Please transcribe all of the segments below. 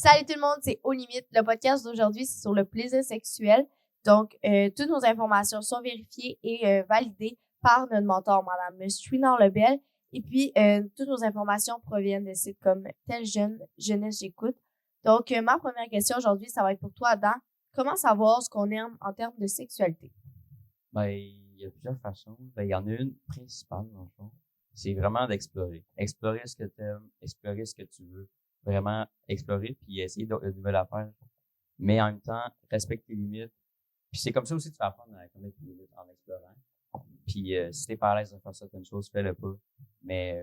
Salut tout le monde, c'est Aux Limites. Le podcast d'aujourd'hui, c'est sur le plaisir sexuel. Donc, toutes nos informations sont vérifiées et validées par notre mentor, Madame Chouinard Lebel. Et puis, toutes nos informations proviennent de sites comme Tel Jeune, Jeunesse J'écoute. Donc, ma première question aujourd'hui, ça va être pour toi, Adam. Comment savoir ce qu'on aime en termes de sexualité? Il y a plusieurs façons. Il y en a une principale, dans le fond. C'est vraiment d'explorer. Explorer ce que tu aimes, explorer ce que tu veux. Vraiment explorer puis essayer de nouvelles affaires. Mais en même temps, respecte tes limites. Puis c'est comme ça aussi que tu vas apprendre à connaître tes limites en explorant. Puis si t'es pas à l'aise de faire certaines choses, fais-le pas. Mais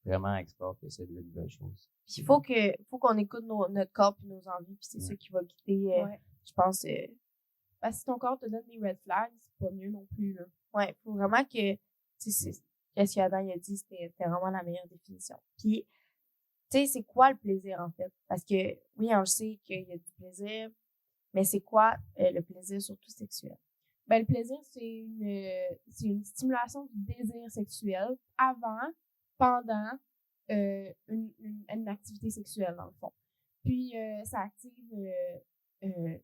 vraiment explore et essaie de nouvelles choses. Puis il faut qu'on écoute notre corps puis nos envies, puis c'est ça qui va guider, je pense. Parce que si ton corps te donne des red flags, c'est pas mieux non plus, là. Ouais, faut vraiment que, qu'est-ce qu'Adam a dit, c'était vraiment la meilleure définition. Puis, tu sais, c'est quoi le plaisir, en fait? Parce que, oui, on sait qu'il y a du plaisir, mais c'est quoi le plaisir, surtout sexuel? Ben, le plaisir, c'est une stimulation du désir sexuel avant, pendant une activité sexuelle, dans le fond. Puis, ça active les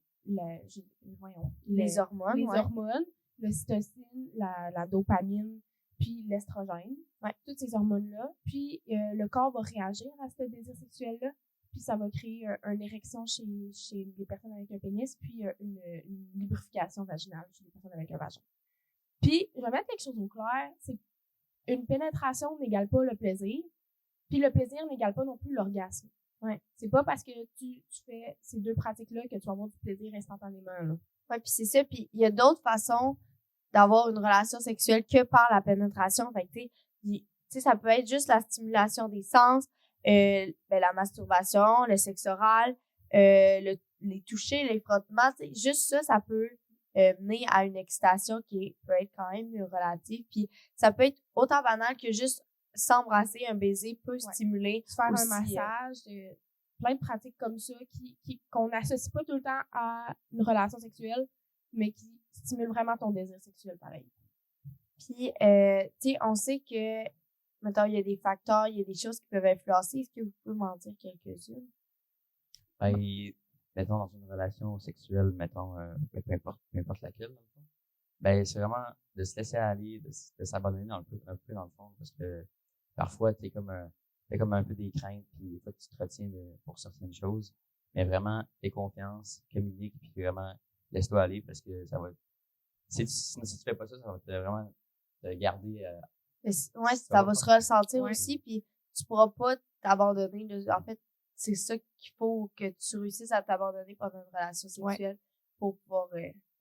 hormones, les hormones, l'ocytocine, la dopamine, puis l'estrogène. Ouais, toutes ces hormones-là. Puis, le corps va réagir à ce désir sexuel-là. Puis, ça va créer une érection chez les personnes avec un pénis, puis une lubrification vaginale chez les personnes avec un vagin. Puis, je vais mettre quelque chose au clair, c'est une pénétration n'égale pas le plaisir, puis le plaisir n'égale pas non plus l'orgasme. Ouais. C'est pas parce que tu fais ces deux pratiques-là que tu vas avoir du plaisir instantanément, là. Ouais, puis c'est ça. Puis il y a d'autres façons d'avoir une relation sexuelle que par la pénétration. Fait que, tu sais, ça peut être juste la stimulation des sens, la masturbation, le sexe oral, les touchers, les frottements. Juste ça, ça peut mener à une excitation qui peut être quand même relative. Puis ça peut être autant banal que juste s'embrasser, un baiser peut stimuler. Se faire aussi, un massage, plein de pratiques comme ça qu'on n'associe pas tout le temps à une relation sexuelle, mais qui stimulent vraiment ton désir sexuel pareil. Puis, tu sais, on sait que, mettons, il y a des facteurs, il y a des choses qui peuvent influencer. Est-ce que vous pouvez m'en dire quelques-unes? Mettons, dans une relation sexuelle, mettons, peu importe laquelle, dans le fond, c'est vraiment de se laisser aller, de s'abandonner un peu dans le fond, parce que parfois, t'as comme un peu des craintes, puis des fois, tu te retiens pour certaines choses. Mais vraiment, fais confiance, communique, puis vraiment, laisse-toi aller, parce que ça va, si tu fais pas ça, ça va vraiment te garder, ça va se ressentir aussi, puis tu pourras pas t'abandonner. En fait, c'est ça qu'il faut que tu réussisses à t'abandonner pendant une relation sexuelle pour pouvoir...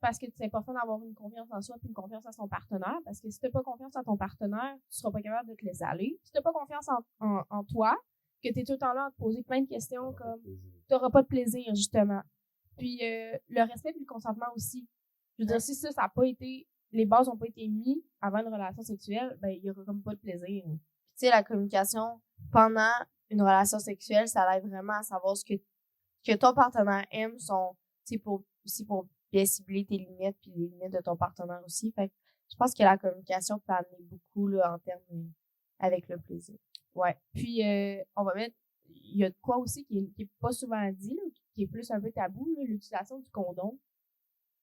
Parce que c'est important d'avoir une confiance en soi puis une confiance à son partenaire. Parce que si t'as pas confiance en ton partenaire, tu seras pas capable de te laisser aller. Si t'as pas confiance en toi, que t'es tout le temps là à te poser plein de questions comme t'auras pas de plaisir, justement. Puis le respect puis le consentement aussi. Je veux dire, si ça a pas été... Les bases ont pas été mises avant une relation sexuelle, ben il y aura comme pas de plaisir. Tu sais, la communication pendant une relation sexuelle, ça aide vraiment à savoir ce que ton partenaire aime, pour bien cibler tes limites puis les limites de ton partenaire aussi. Fait que je pense que la communication peut amener beaucoup là, en termes avec le plaisir. Ouais. Puis on va mettre, il y a de quoi aussi qui est pas souvent dit, là, qui est plus un peu tabou, là, l'utilisation du condom.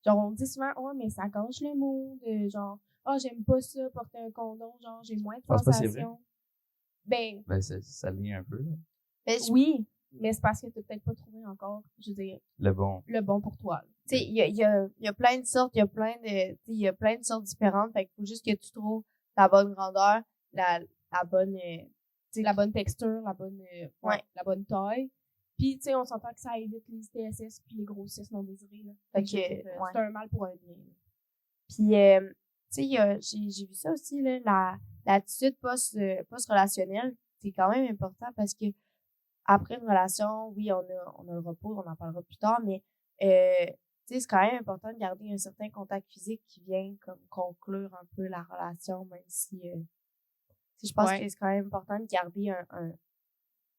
Genre on dit souvent mais ça gâche le mood, genre j'aime pas ça porter un condom, genre j'ai moins de sensations. Ben ça l'est un peu là. Oui, mais c'est parce que t'as peut-être pas trouvé encore, je veux dire, le bon pour toi. Tu sais, il y a plein de sortes, il y a plein de sortes différentes. Fait qu'il faut juste que tu trouves la bonne grandeur, la bonne, la bonne texture, la bonne taille. Puis, tu sais, on s'entend que ça évite les ITSS puis les grossesses non désirées, là. Fait que c'est un mal pour un bien. Puis, tu sais, j'ai vu ça aussi, là, l'attitude post-relationnelle, c'est quand même important parce que après une relation, oui, on a le repos, on en parlera plus tard, mais tu sais, c'est quand même important de garder un certain contact physique qui vient comme conclure un peu la relation, même si je pense que c'est quand même important de garder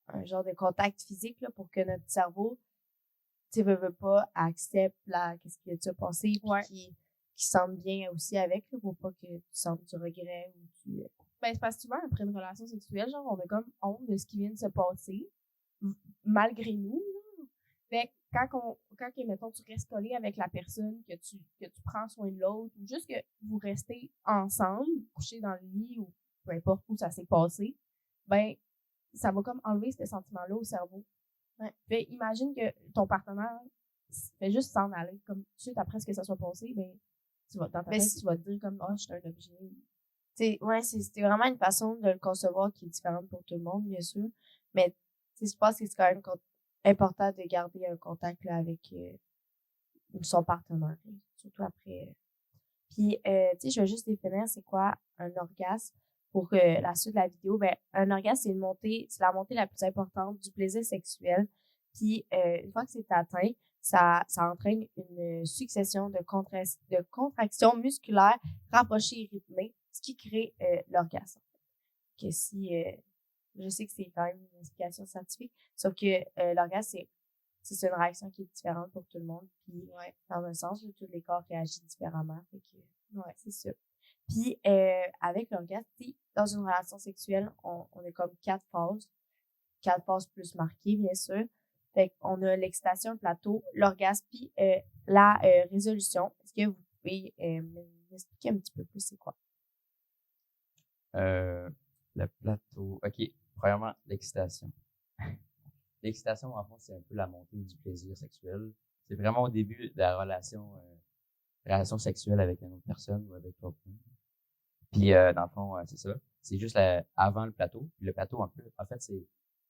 un genre de contact physique là, pour que notre cerveau, tu sais, veut pas, accepte qu'est-ce qui a déjà passé, puis qui sente bien aussi avec, là, pour pas que tu sentes du regret ou du... Ben, c'est parce que souvent, après une relation sexuelle, genre, on a comme honte de ce qui vient de se passer, malgré nous, là. Fait que quand mettons, tu restes collé avec la personne, que tu prends soin de l'autre, ou juste que vous restez ensemble, couchés dans le lit, ou peu importe où ça s'est passé, ben, ça va comme enlever ce sentiment-là au cerveau. Ouais. Fait, imagine que ton partenaire fait juste s'en aller, comme tout de suite après ce que ça soit passé, ben, dans ta tête, tu vas te dire comme, je suis un objet. Ouais, c'est vraiment une façon de le concevoir qui est différente pour tout le monde, bien sûr. Mais, je pense que c'est quand même important de garder un contact, là, avec son partenaire, là, surtout après. Puis, je vais juste définir c'est quoi un orgasme pour la suite de la vidéo. Ben, un orgasme, c'est la montée la plus importante du plaisir sexuel. Puis, une fois que c'est atteint, ça entraîne une succession de contractions musculaires rapprochées et rythmées, ce qui crée l'orgasme. Que je sais que c'est quand même une explication scientifique, sauf que l'orgasme, c'est une réaction qui est différente pour tout le monde. Puis, dans un sens, tous les corps réagissent différemment. Fait que, c'est ça. Puis, avec l'orgasme, dans une relation sexuelle, on a comme 4 phases. 4 phases plus marquées, bien sûr. Fait qu'on a l'excitation, le plateau, l'orgasme, puis la résolution. Est-ce que vous pouvez m'expliquer un petit peu plus c'est quoi? Le plateau. OK. Premièrement, l'excitation. L'excitation, en fond, c'est un peu la montée du plaisir sexuel. C'est vraiment au début de la relation sexuelle avec une autre personne ou avec toi. Puis, dans le fond, c'est ça. C'est juste avant le plateau. Puis le plateau, en fait, c'est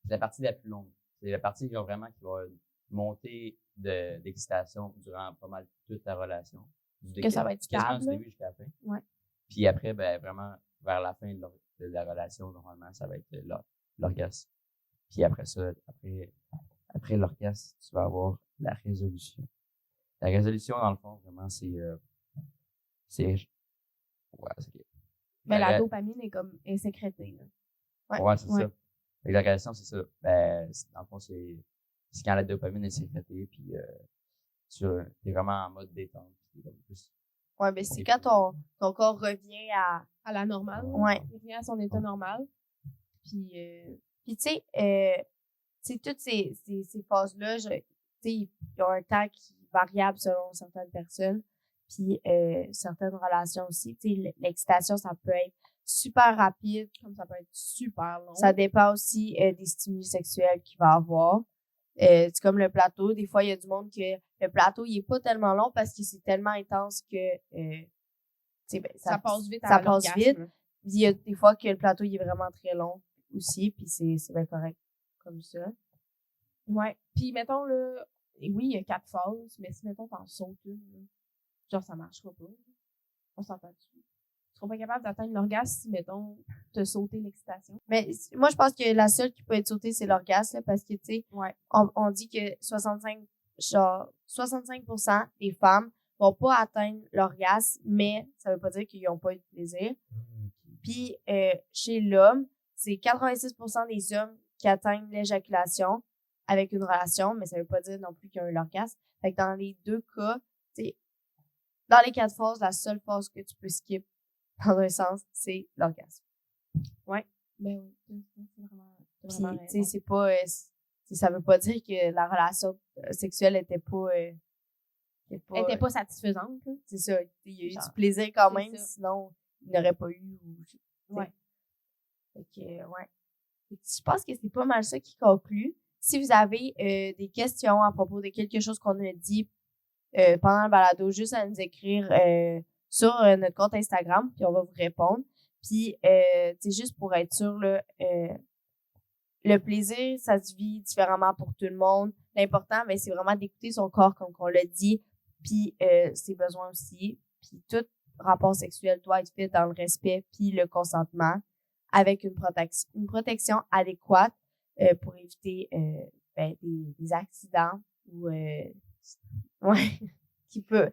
la partie la plus longue. C'est la partie vraiment qui va monter d'excitation durant pas mal toute la relation. Que ça va être quasiment stable. du début jusqu'à la fin. Ouais. Puis après, ben vraiment, vers la fin de la relation, normalement, ça va être l'orgasme. Puis après ça, après l'orgasme, tu vas avoir la résolution. La résolution, dans le fond, vraiment, c'est Mais la dopamine est sécrétée, là. Ouais, c'est ça. Fait que la résolution, c'est ça. Ben, dans le fond, c'est quand la dopamine est sécrétée, puis tu es vraiment en mode détente. Ouais, ben c'est quand ton corps revient à la normale. Ouais. Il revient à son état normal. Puis tu sais, toutes ces phases-là, ils ont un temps qui est variable selon certaines personnes. Puis certaines relations aussi. Tu sais, l'excitation, ça peut être super rapide, comme ça peut être super long. Ça dépend aussi des stimuli sexuels qu'il va avoir. C'est comme le plateau. Des fois, il y a du monde que le plateau, il est pas tellement long parce que c'est tellement intense que ça passe vite. Ça passe vite. Il y a des fois que le plateau, il est vraiment très long aussi, puis c'est bien correct comme ça. Ouais. Puis mettons là, oui, il y a 4 phases, mais si mettons t'en sautes une, là, genre ça marchera pas. On s'entend dessus. Tu seras pas capable d'atteindre l'orgasme si mettons t'as sauté l'excitation. Mais moi je pense que la seule qui peut être sautée c'est l'orgasme là, parce que tu sais, on dit que 65% des femmes vont pas atteindre l'orgasme, mais ça veut pas dire qu'ils ont pas eu de plaisir. Puis chez l'homme, c'est 86% des hommes qui atteignent l'éjaculation avec une relation, mais ça veut pas dire non plus qu'ils ont eu l'orgasme. Fait que dans les deux cas, tu sais, dans les 4 phases, la seule phase que tu peux skip dans un sens, c'est l'orgasme. Ouais. Ben oui, c'est vraiment tu sais, c'est pas ça veut pas dire que la relation sexuelle était pas satisfaisante. Là. C'est ça, il y a eu du plaisir quand même, sinon il n'aurait pas eu ouais. Fait que ouais. Je pense que c'est pas mal ça qui conclut. Si vous avez des questions à propos de quelque chose qu'on a dit pendant le balado, juste à nous écrire sur notre compte Instagram, puis on va vous répondre. Puis, juste pour être sûr, là, le plaisir, ça se vit différemment pour tout le monde. L'important, ben, c'est vraiment d'écouter son corps, comme on l'a dit, puis ses besoins aussi. Puis tout rapport sexuel doit être fait dans le respect puis le consentement, avec une protection adéquate pour éviter des accidents ou des accidents qui peuvent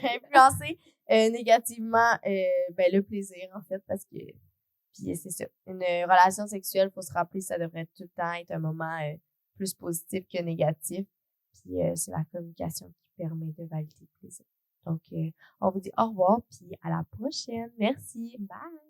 influencer négativement le plaisir en fait, parce que puis c'est ça, une relation sexuelle, faut se rappeler, ça devrait tout le temps être un moment plus positif que négatif, puis c'est la communication qui permet de valider le plaisir. Donc on vous dit au revoir puis à la prochaine. Merci, bye.